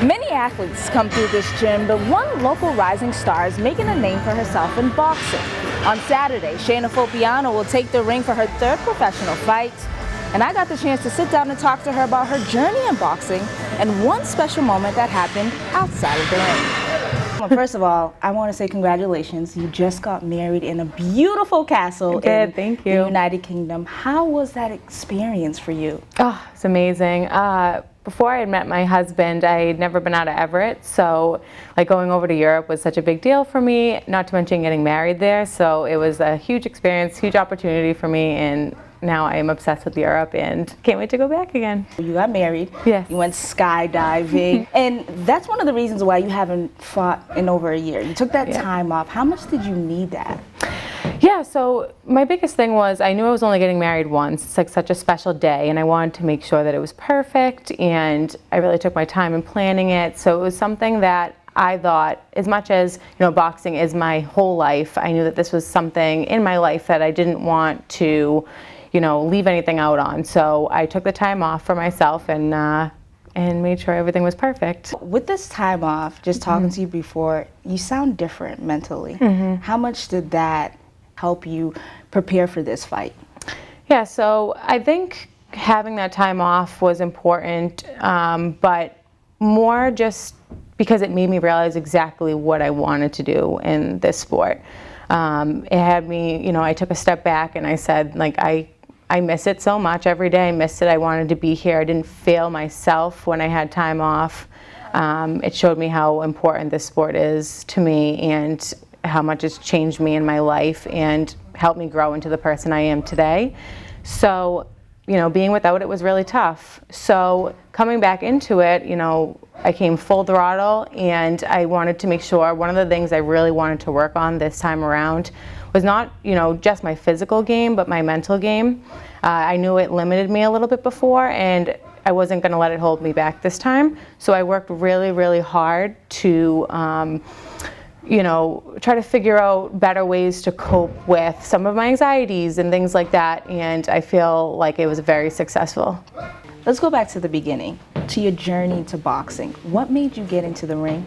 Many athletes come through this gym, but one local rising star is making a name for herself in boxing. On Saturday, Shayna Fopiano will take the ring for her third professional fight. And I got the chance to sit down and talk to her about her journey in boxing and one special moment that happened outside of the ring. Well, first of all, I want to say congratulations. You just got married in a beautiful castle in the United Kingdom. How was that experience for you? Oh, it's amazing. Before I had met my husband, I had never been out of Everett, so like going over to Europe was such a big deal for me, not to mention getting married there. So it was a huge experience, huge opportunity for me, and now I am obsessed with Europe and can't wait to go back again. You got married. Yes. You went skydiving. And that's one of the reasons why you haven't fought in over a year. You took that time off. How much did you need that? Yeah, so my biggest thing was I knew I was only getting married once. It's like such a special day, and I wanted to make sure that it was perfect, and I really took my time in planning it. So it was something that I thought, as much as, boxing is my whole life, I knew that this was something in my life that I didn't want to, leave anything out on. So I took the time off for myself and made sure everything was perfect. With this time off, just talking to you before, you sound different mentally. How much did that help you prepare for this fight? Yeah, so I think having that time off was important, but more just because it made me realize exactly what I wanted to do in this sport. It had me, I took a step back and I said, I miss it so much every day. I missed it. I wanted to be here. I didn't fail myself when I had time off. It showed me how important this sport is to me and how much it's changed me in my life and helped me grow into the person I am today. So, being without it was really tough. So coming back into it, I came full throttle, and I wanted to make sure, one of the things I really wanted to work on this time around was not, just my physical game, but my mental game. I knew it limited me a little bit before, and I wasn't going to let it hold me back this time. So I worked really, really hard to try to figure out better ways to cope with some of my anxieties and things like that, and I feel like it was very successful. Let's go back to the beginning, to your journey to boxing. What made you get into the ring?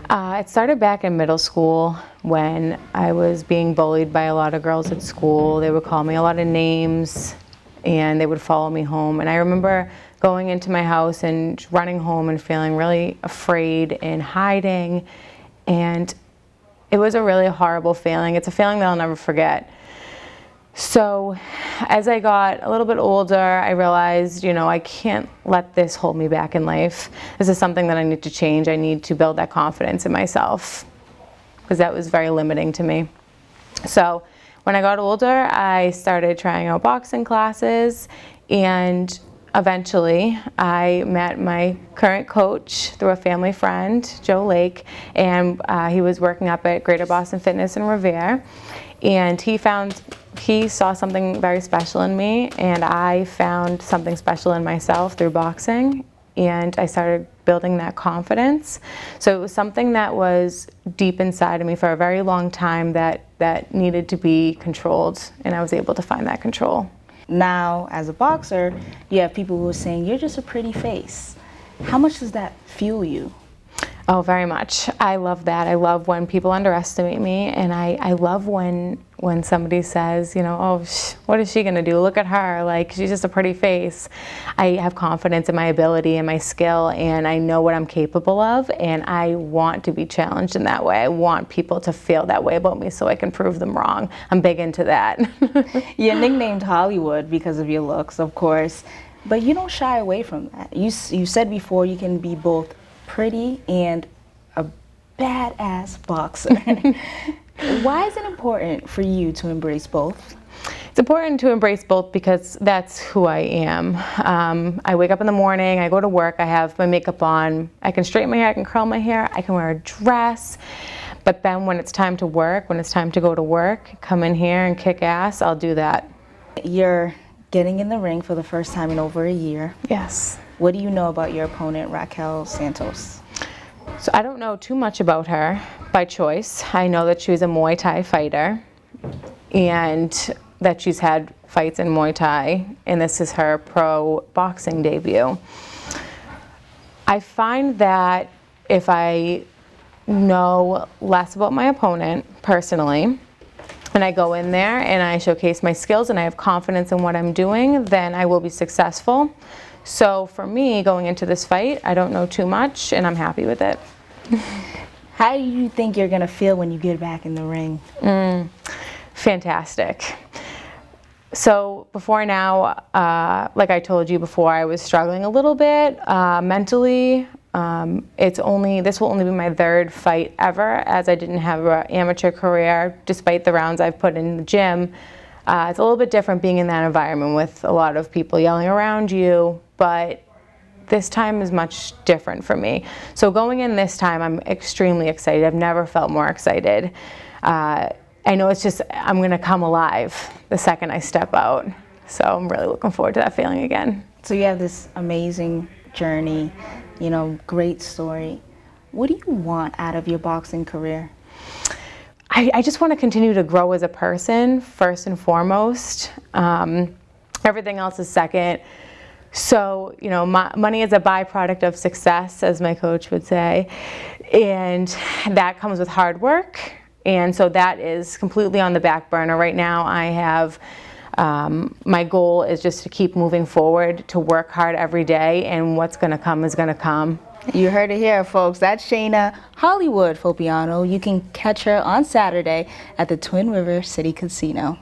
It started back in middle school when I was being bullied by a lot of girls at school. They would call me a lot of names, and they would follow me home. And I remember going into my house and running home and feeling really afraid and hiding. And it was a really horrible feeling. It's a feeling that I'll never forget. So as I got a little bit older, I realized, I can't let this hold me back in life. This is something that I need to change. I need to build that confidence in myself, because that was very limiting to me. So when I got older, I started trying out boxing classes, and eventually, I met my current coach through a family friend, Joe Lake, and he was working up at Greater Boston Fitness in Revere, and he saw something very special in me, and I found something special in myself through boxing, and I started building that confidence. So it was something that was deep inside of me for a very long time that needed to be controlled, and I was able to find that control. Now, as a boxer, you have people who are saying, you're just a pretty face. How much does that fuel you? Oh, very much. I love that. I love when people underestimate me, and I love when somebody says, what is she going to do? Look at her. Like, she's just a pretty face. I have confidence in my ability and my skill, and I know what I'm capable of, and I want to be challenged in that way. I want people to feel that way about me so I can prove them wrong. I'm big into that. You're nicknamed Hollywood because of your looks, of course, but you don't shy away from that. You said before you can be both pretty and a badass boxer. Why is it important for you to embrace both? It's important to embrace both because that's who I am. I wake up in the morning, I go to work, I have my makeup on, I can straighten my hair, I can curl my hair, I can wear a dress. But then when it's time to work, when it's time to go to work, come in here and kick ass, I'll do that. You're getting in the ring for the first time in over a year. Yes. What do you know about your opponent, Raquel Santos? So I don't know too much about her by choice. I know that she's a Muay Thai fighter and that she's had fights in Muay Thai, and this is her pro boxing debut. I find that if I know less about my opponent personally, and I go in there and I showcase my skills and I have confidence in what I'm doing, then I will be successful. So for me, going into this fight, I don't know too much and I'm happy with it. How do you think you're gonna feel when you get back in the ring? Fantastic. So before now, like I told you before, I was struggling a little bit mentally. This will only be my third fight ever, as I didn't have an amateur career, despite the rounds I've put in the gym. It's a little bit different being in that environment with a lot of people yelling around you, but this time is much different for me. So going in this time, I'm extremely excited. I've never felt more excited. I know I'm gonna come alive the second I step out. So I'm really looking forward to that feeling again. So you have this amazing journey, great story. What do you want out of your boxing career? I just want to continue to grow as a person, first and foremost. Everything else is second. So, money is a byproduct of success, as my coach would say, and that comes with hard work. And so that is completely on the back burner right now. I have, my goal is just to keep moving forward, to work hard every day, and what's gonna come is gonna come. You heard it here, folks. That's Shayna Hollywood Fopiano. You can catch her on Saturday at the Twin River City Casino.